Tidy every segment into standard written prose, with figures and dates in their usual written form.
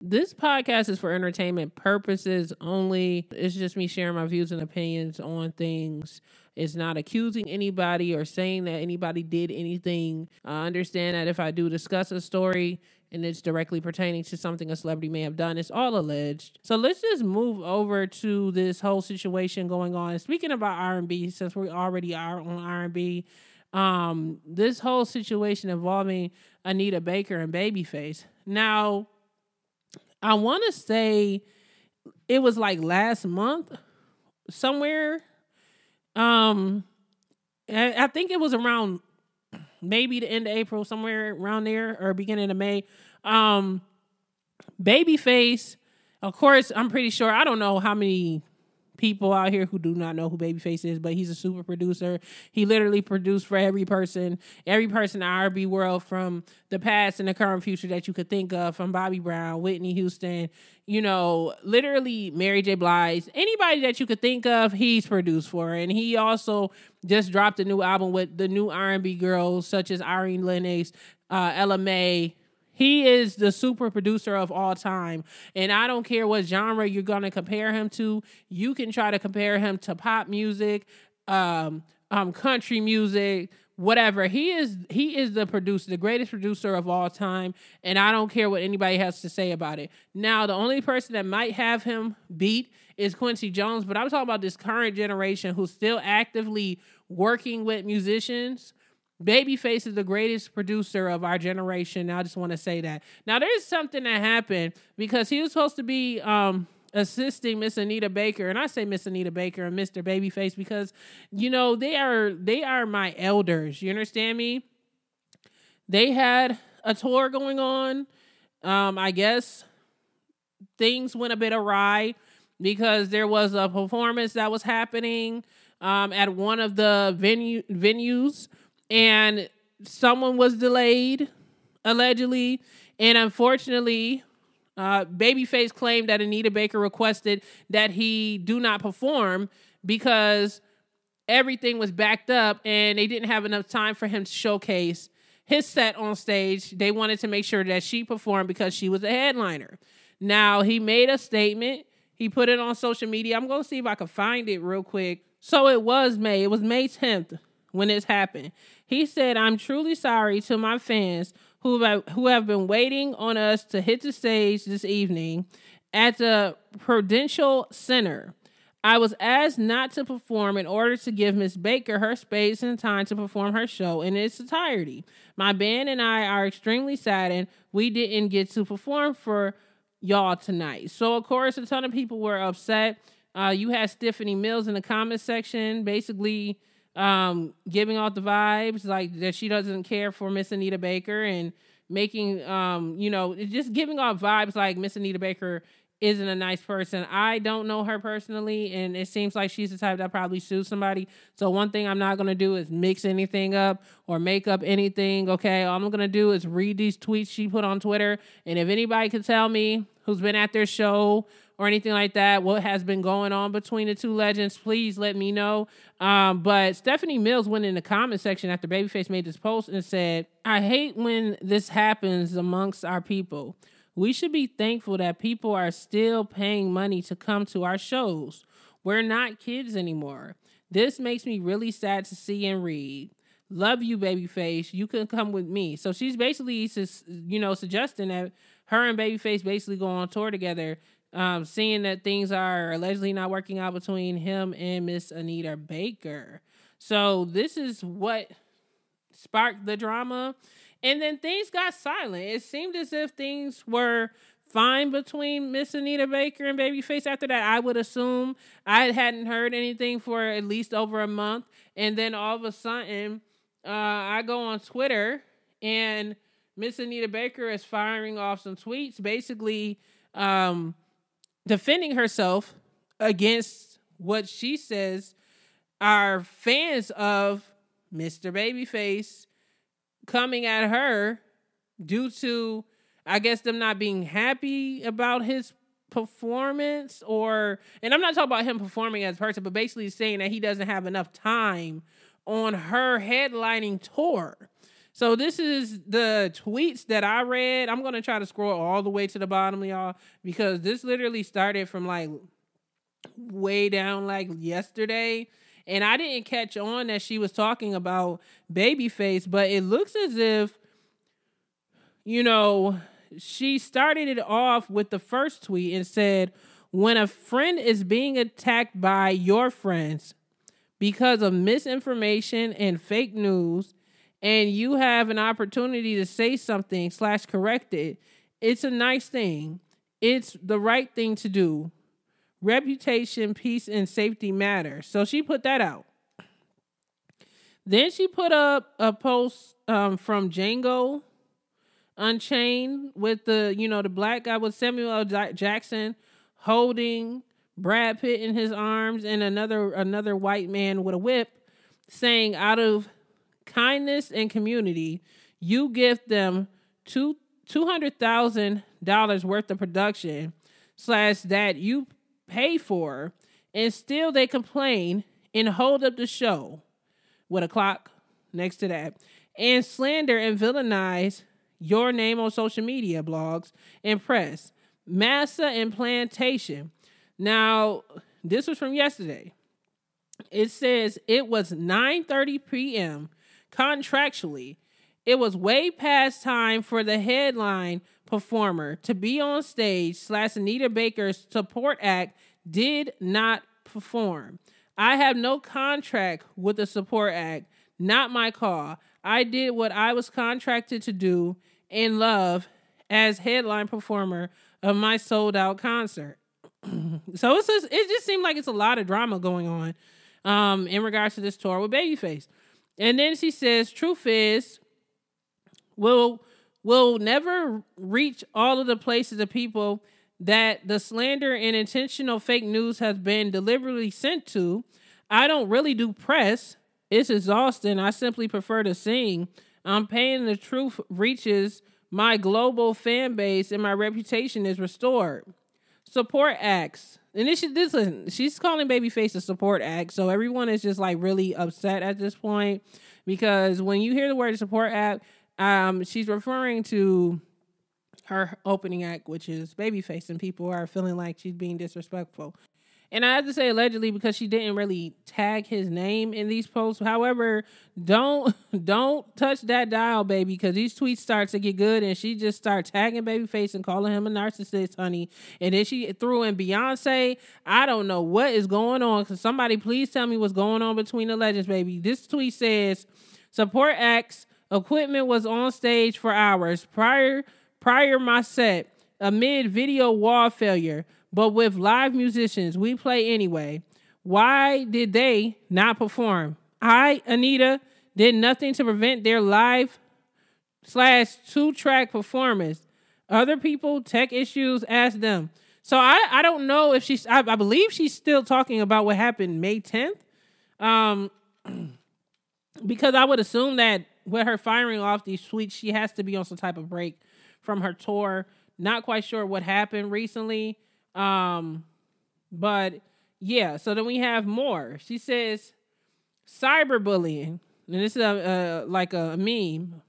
This podcast is for entertainment purposes only. It's just me sharing my views and opinions on things. It's not accusing anybody or saying that anybody did anything. I understand that if I do discuss a story and it's directly pertaining to something a celebrity may have done, it's all alleged. So let's just move over to this whole situation going on. Speaking about R&B, since we already are on R&B, this whole situation involving Anita Baker and Babyface. Now, I want to say it was like last month somewhere. I think it was around maybe the end of April, somewhere around there, or beginning of May. Babyface, of course, I'm pretty sure, I don't know how many people out here who do not know who Babyface is, but he's a super producer. He literally produced for every person in the R&B world, from the past and the current future that you could think of, from Bobby Brown, Whitney Houston, literally Mary J. Blige, anybody that you could think of, he's produced for. And he also just dropped a new album with the new R&B girls such as Irene Lennox, Ella Mai. He is the super producer of all time. And I don't care what genre you're going to compare him to. You can try to compare him to pop music, country music, whatever. He is the producer, the greatest producer of all time. And I don't care what anybody has to say about it. Now, the only person that might have him beat is Quincy Jones. But I'm talking about this current generation who's still actively working with musicians. Babyface is the greatest producer of our generation. I just want to say that. Now, there's something that happened because he was supposed to be assisting Miss Anita Baker, and I say Miss Anita Baker and Mr. Babyface because they are my elders. You understand me? They had a tour going on. I guess things went a bit awry because there was a performance that was happening at one of the venues. And someone was delayed, allegedly. And unfortunately, Babyface claimed that Anita Baker requested that he do not perform because everything was backed up and they didn't have enough time for him to showcase his set on stage. They wanted to make sure that she performed because she was a headliner. Now, he made a statement. He put it on social media. I'm going to see if I can find it real quick. So it was May 10th. When this happened, he said, "I'm truly sorry to my fans who have been waiting on us to hit the stage this evening at the Prudential Center. I was asked not to perform in order to give Miss Baker her space and time to perform her show in its entirety. My band and I are extremely saddened we didn't get to perform for y'all tonight." So, of course, a ton of people were upset. You had Stephanie Mills in the comments section, basically giving off the vibes like that she doesn't care for Miss Anita Baker and making, just giving off vibes like Miss Anita Baker isn't a nice person. I don't know her personally, and it seems like she's the type that probably sues somebody. So one thing I'm not going to do is mix anything up or make up anything, okay? All I'm going to do is read these tweets she put on Twitter, and if anybody can tell me who's been at their show or anything like that, what has been going on between the two legends, please let me know. But Stephanie Mills went in the comment section after Babyface made this post and said, "I hate when this happens amongst our people. We should be thankful that people are still paying money to come to our shows. We're not kids anymore. This makes me really sad to see and read. Love you, Babyface. You can come with me." So she's basically, suggesting that her and Babyface basically go on tour together, seeing that things are allegedly not working out between him and Miss Anita Baker. So this is what sparked the drama. And then things got silent. It seemed as if things were fine between Miss Anita Baker and Babyface after that. I would assume I hadn't heard anything for at least over a month. And then all of a sudden, I go on Twitter and Miss Anita Baker is firing off some tweets, basically defending herself against what she says are fans of Mr. Babyface coming at her due to, I guess, them not being happy about his performance, and I'm not talking about him performing as a person, but basically saying that he doesn't have enough time on her headlining tour. So this is the tweets that I read. I'm going to try to scroll all the way to the bottom, y'all, because this literally started from like way down like yesterday. And I didn't catch on that she was talking about Babyface, but it looks as if, you know, she started it off with the first tweet and said, when a friend is being attacked by your friends because of misinformation and fake news, and you have an opportunity to say something / correct it, it's a nice thing. It's the right thing to do. Reputation, peace, and safety matter. So she put that out. Then she put up a post from Django Unchained with the, you know, the black guy with Samuel L. Jackson holding Brad Pitt in his arms and another white man with a whip, saying, out of kindness and community, you gift them $200,000 worth of production / that you pay for, and still they complain and hold up the show with a clock next to that and slander and villainize your name on social media, blogs, and press. Massa and Plantation. Now, this was from yesterday. It says it was 9:30 p.m. Contractually, it was way past time for the headline performer to be on stage / Anita Baker's support act did not perform. I have no contract with the support act. Not my call. I did what I was contracted to do in love as headline performer of my sold out concert. So it just seemed like it's a lot of drama going on in regards to this tour with Babyface. And then she says, truth is, we'll never reach all of the places of people that the slander and intentional fake news has been deliberately sent to. I don't really do press. It's exhausting. I simply prefer to sing. I'm paying the truth reaches my global fan base and my reputation is restored. Support acts. And listen, she's calling Babyface a support act. So everyone is just like really upset at this point because when you hear the word support act, she's referring to her opening act, which is Babyface, and people are feeling like she's being disrespectful. And I have to say allegedly because she didn't really tag his name in these posts. However, don't touch that dial, baby, because these tweets start to get good and she just starts tagging Babyface and calling him a narcissist, honey. And then she threw in Beyonce. I don't know what is going on. So somebody please tell me what's going on between the legends, baby. This tweet says, support acts, equipment was on stage for hours prior my set, amid video wall failure. But with live musicians, we play anyway. Why did they not perform? ANITA, did nothing to prevent their live / 2-track performance. Other people, tech issues, ask them. So I don't know if she's, I believe she's still talking about what happened May 10th. Because I would assume that with her firing off these tweets, she has to be on some type of break from her tour. Not quite sure what happened recently. But yeah, so then we have more. She says cyberbullying, and this is like a meme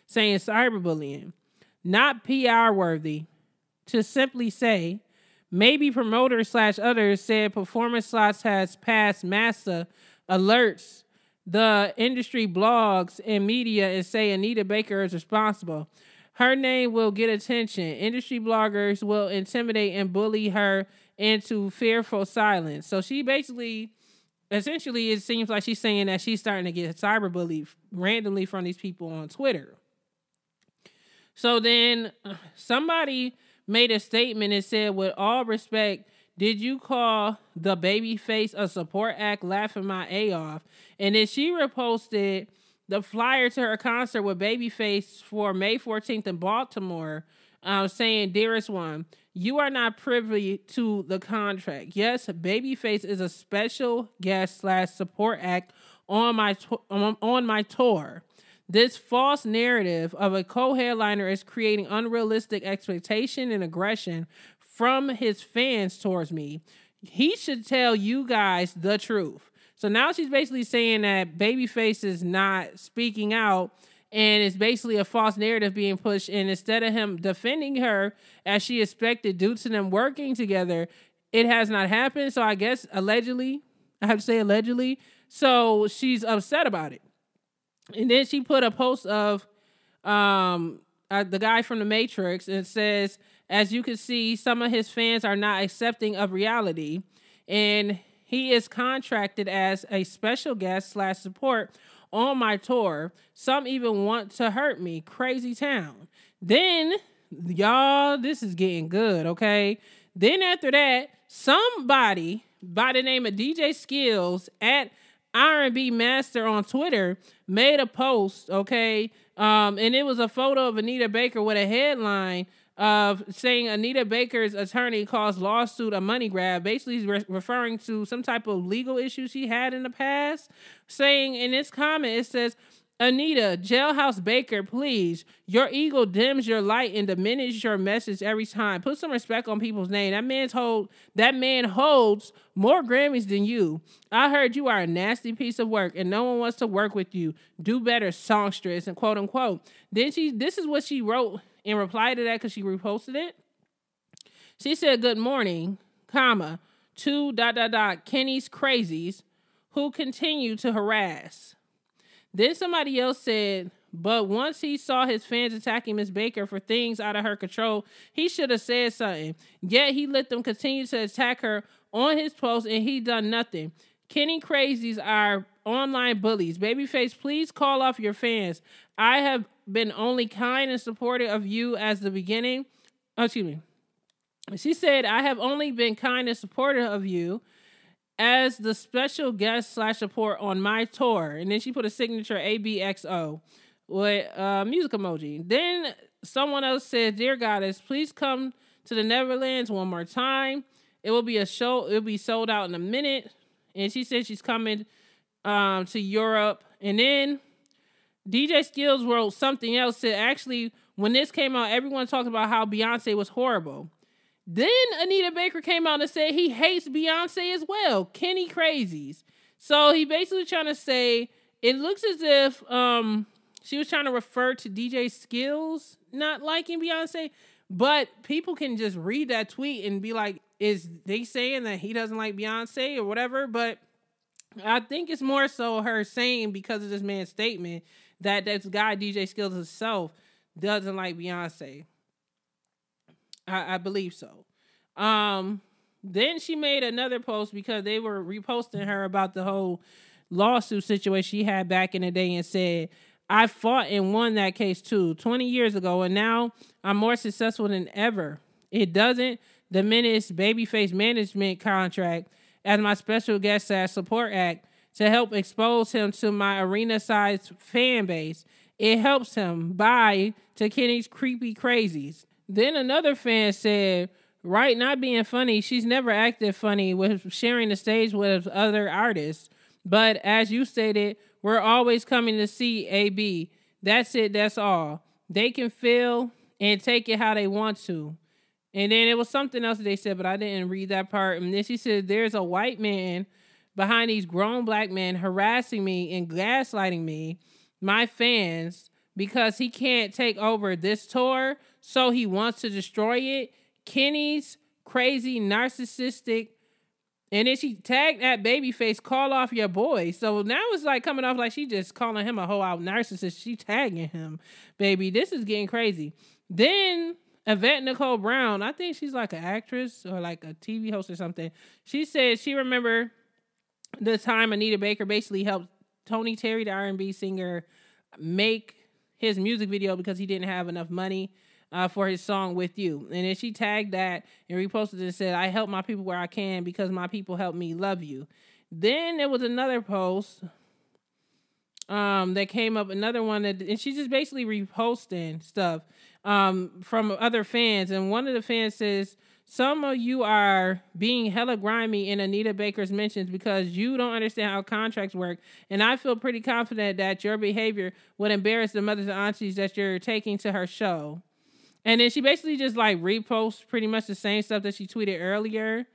saying cyberbullying, not PR worthy. To simply say, maybe promoters / others said performance slots has passed Massa alerts the industry blogs and media and say Anita Baker is responsible. Her name will get attention. Industry bloggers will intimidate and bully her into fearful silence. So she basically, essentially, it seems like she's saying that she's starting to get cyberbullied randomly from these people on Twitter. So then somebody made a statement and said, with all respect, did you call the Babyface a support act? Laughing my A off. And then she reposted the flyer to her concert with Babyface for May 14th in Baltimore, saying, dearest one, you are not privy to the contract. Yes, Babyface is a special guest / support act on my tour. This false narrative of a co-headliner is creating unrealistic expectation and aggression from his fans towards me. He should tell you guys the truth. So now she's basically saying that Babyface is not speaking out And it's basically a false narrative being pushed. And instead of him defending her as she expected due to them working together, it has not happened. So I guess allegedly, I have to say allegedly. So she's upset about it. And then she put a post of the guy from the Matrix, and it says, as you can see, some of his fans are not accepting of reality. And he is contracted as a special guest / support on my tour. Some even want to hurt me. Crazy town. Then, y'all, this is getting good, okay? Then after that, somebody by the name of DJ Skills at R&B Master on Twitter made a post, okay? And it was a photo of Anita Baker with a headline of saying Anita Baker's attorney calls lawsuit a money grab, basically referring to some type of legal issue she had in the past, saying in this comment, it says, Anita, Jailhouse Baker, please. Your ego dims your light and diminishes your message every time. Put some respect on people's name. That man holds more Grammys than you. I heard you are a nasty piece of work and no one wants to work with you. Do better, songstress, and quote unquote. Then this is what she wrote in reply to that, because she reposted it. She said, good morning, comma, to ... Kenny's crazies who continue to harass. Then somebody else said, but once he saw his fans attacking Miss Baker for things out of her control, he should have said something. Yet he let them continue to attack her on his post and he done nothing. Kenny crazies are online bullies. Babyface, please call off your fans. I have been only kind and supportive of you as the beginning. Oh, excuse me. She said, I have only been kind and supportive of you as the special guest / support on my tour. And then she put a signature ABXO with a music emoji. Then someone else said, dear goddess, please come to the Netherlands one more time. It will be a show. It will be sold out in a minute. And she said she's coming to Europe. And then DJ Skills wrote something else. Said, actually, when this came out, everyone talked about how Beyonce was horrible. Then Anita Baker came out and said he hates Beyonce as well. Kenny crazies. So he basically trying to say, it looks as if she was trying to refer to DJ Skills not liking Beyonce, but people can just read that tweet and be like, is they saying that he doesn't like Beyonce or whatever? But I think it's more so her saying, because of this man's statement, that this guy DJ Skills himself doesn't like Beyonce. I believe so. Then she made another post because they were reposting her about the whole lawsuit situation she had back in the day, and said, I fought and won that case too 20 years ago, and now I'm more successful than ever. It doesn't diminish Babyface management contract as my special guest / support act to help expose him to my arena-sized fan base. It helps him buy to Kenny's creepy crazies. Then another fan said, right, not being funny, she's never acted funny with sharing the stage with other artists. But as you stated, we're always coming to see AB. That's it, that's all. They can feel and take it how they want to. And then it was something else that they said, but I didn't read that part. And then she said, there's a white man behind these grown black men harassing me and gaslighting me, my fans, because he can't take over this tour, so he wants to destroy it. Kenny's crazy, narcissistic. And then she tagged that Babyface, call off your boy. So now it's like coming off like she just calling him a whole out narcissist. She tagging him. Baby, this is getting crazy. Then Yvette Nicole Brown, I think she's like an actress or like a TV host or something. She said she remembered the time Anita Baker basically helped Tony Terry, the R&B singer, make his music video because he didn't have enough money for his song With You. And then she tagged that and reposted it and said, I help my people where I can because my people help me love you. Then there was another post that came up, another one, and she's just basically reposting stuff from other fans. And one of the fans says, some of you are being hella grimy in Anita Baker's mentions because you don't understand how contracts work. And I feel pretty confident that your behavior would embarrass the mothers and aunties that you're taking to her show. And then she basically just like reposts pretty much the same stuff that she tweeted earlier.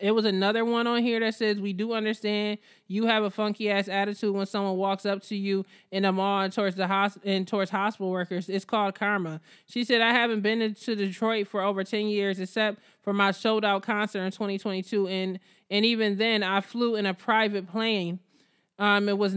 It was another one on here that says, we do understand you have a funky ass attitude when someone walks up to you in the mall and towards towards hospital workers. It's called karma. She said, I haven't been to Detroit for over 10 years except for my sold out concert in 2022. And even then I flew in a private plane. It was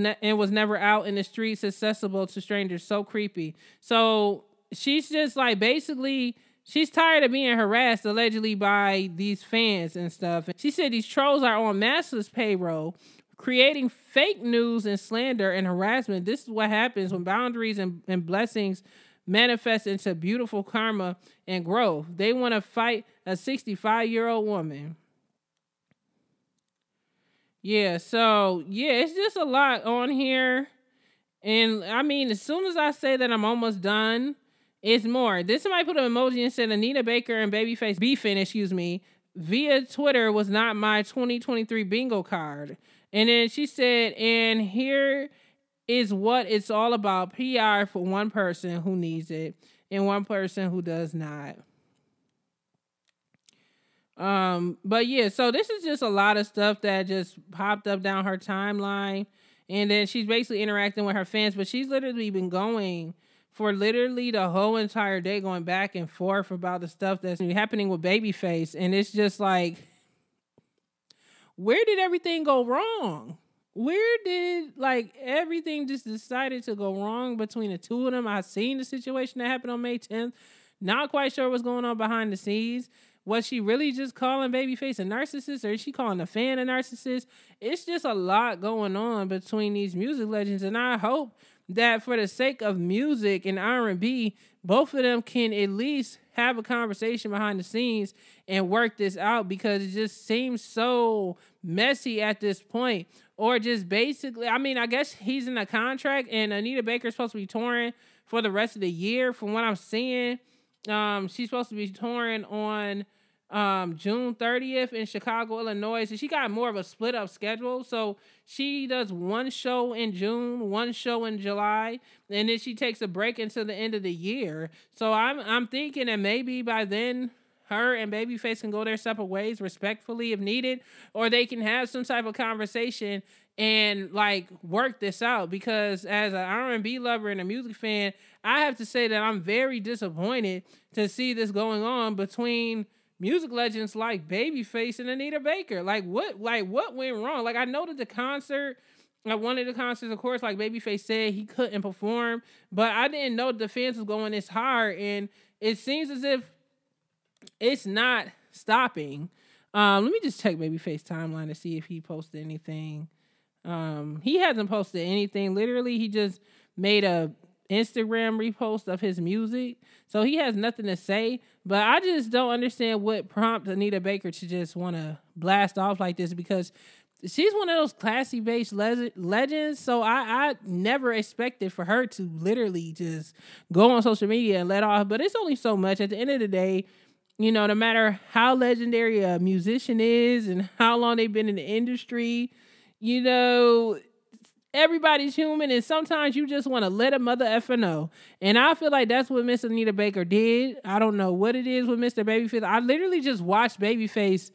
never out in the streets accessible to strangers. So creepy. So she's just like, basically, she's tired of being harassed allegedly by these fans and stuff. She said these trolls are on massless payroll, creating fake news and slander and harassment. This is what happens when boundaries and blessings manifest into beautiful karma and growth. They want to fight a 65-year-old woman. Yeah, so, yeah, it's just a lot on here. And, I mean, as soon as I say that I'm almost done, it's more. This somebody put an emoji and said, Anita Baker and Babyface beefing, via Twitter was not my 2023 bingo card. And then she said, and here is what it's all about. PR for one person who needs it and one person who does not. But yeah, so this is just a lot of stuff that just popped up down her timeline. And then she's basically interacting with her fans, but she's literally been going for literally the whole entire day, going back and forth about the stuff that's happening with Babyface. And it's just like, where did everything go wrong? Where did, like, everything just decided to go wrong between the two of them? I've seen the situation that happened on May 10th. Not quite sure what's going on behind the scenes. Was she really just calling Babyface a narcissist, or is she calling a fan a narcissist? It's just a lot going on between these music legends, and I hope that for the sake of music and R&B, both of them can at least have a conversation behind the scenes and work this out, because it just seems so messy at this point. Or just basically, I mean, I guess he's in a contract and Anita Baker's supposed to be touring for the rest of the year. From what I'm seeing, she's supposed to be touring on June 30th in Chicago, Illinois. So she got more of a split up schedule. So she does one show in June, one show in July, and then she takes a break until the end of the year. So I'm thinking that maybe by then her and Babyface can go their separate ways respectfully if needed, or they can have some type of conversation and like work this out. Because as an R&B lover and a music fan, I have to say that I'm very disappointed to see this going on between music legends like Babyface and Anita Baker. Like what went wrong? Like, I know that the concert, like one of the concerts, of course, like Babyface said, he couldn't perform, but I didn't know the fans was going this hard, and it seems as if it's not stopping. Let me just check Babyface timeline to see if he posted anything. He hasn't posted anything. Literally, he just made a Instagram repost of his music, so he has nothing to say. But I just don't understand what prompted Anita Baker to just want to blast off like this, because she's one of those classy based legends. So I never expected for her to literally just go on social media and let off. But it's only so much. At the end of the day, you know, no matter how legendary a musician is and how long they've been in the industry, you know, everybody's human, and sometimes you just want to let a mother effer know. And I feel like that's what Miss Anita Baker did. I don't know what it is with Mr. Babyface. I literally just watched Babyface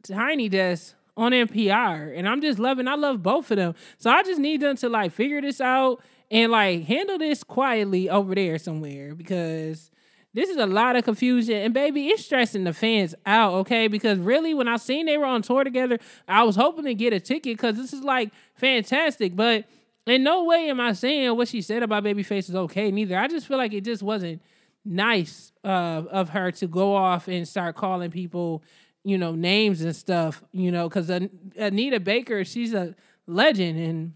Tiny Desk on NPR, and I'm just I love both of them. So I just need them to like figure this out and like handle this quietly over there somewhere, because this is a lot of confusion, and baby, it's stressing the fans out, okay? Because really, when I seen they were on tour together, I was hoping to get a ticket, because this is like fantastic. But in no way am I saying what she said about Babyface is okay, neither. I just feel like it just wasn't nice of her to go off and start calling people, you know, names and stuff, you know, because Anita Baker, she's a legend, and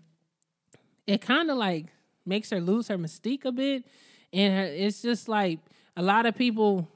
it kind of like makes her lose her mystique a bit. And it's just like, a lot of people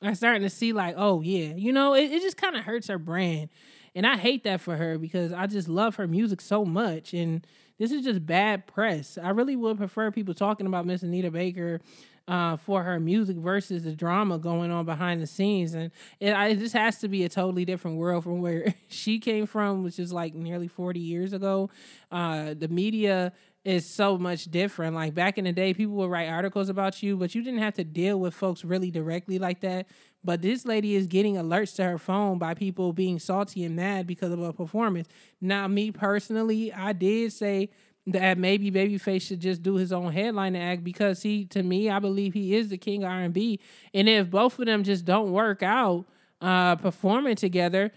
are starting to see like, oh yeah, you know, it just kind of hurts her brand. And I hate that for her, because I just love her music so much. And this is just bad press. I really would prefer people talking about Miss Anita Baker for her music versus the drama going on behind the scenes. And it just has to be a totally different world from where she came from, which is like nearly 40 years ago. The media is so much different. Like back in the day, people would write articles about you, but you didn't have to deal with folks really directly like that. But this lady is getting alerts to her phone by people being salty and mad because of a performance. Now, me personally, I did say that maybe Babyface should just do his own headliner act because to me, I believe he is the king of R&B. And if both of them just don't work out performing together,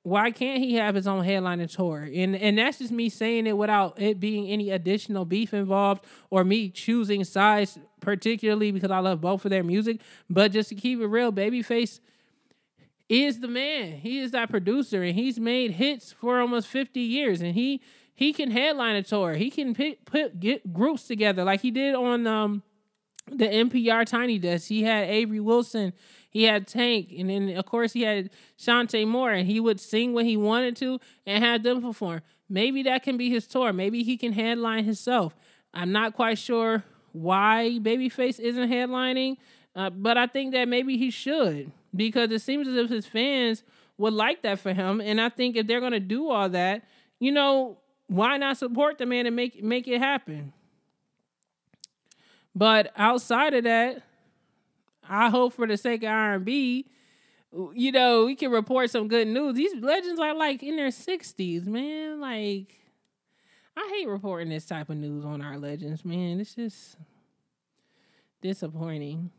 why can't he have his own headliner tour? And that's just me saying it without it being any additional beef involved or me choosing sides, particularly because I love both of their music. But just to keep it real, Babyface is the man. He is that producer, and he's made hits for almost 50 years. And he can headline a tour. He can get groups together like he did on the NPR Tiny Desk. He had Avery Wilson. He had Tank, and then, of course, he had Shantae Moore, and he would sing when he wanted to and have them perform. Maybe that can be his tour. Maybe he can headline himself. I'm not quite sure why Babyface isn't headlining, but I think that maybe he should because it seems as if his fans would like that for him, and I think if they're going to do all that, why not support the man and make it happen? But outside of that, I hope for the sake of R&B, we can report some good news. These legends are like in their 60s, man. Like, I hate reporting this type of news on our legends, man. It's just disappointing.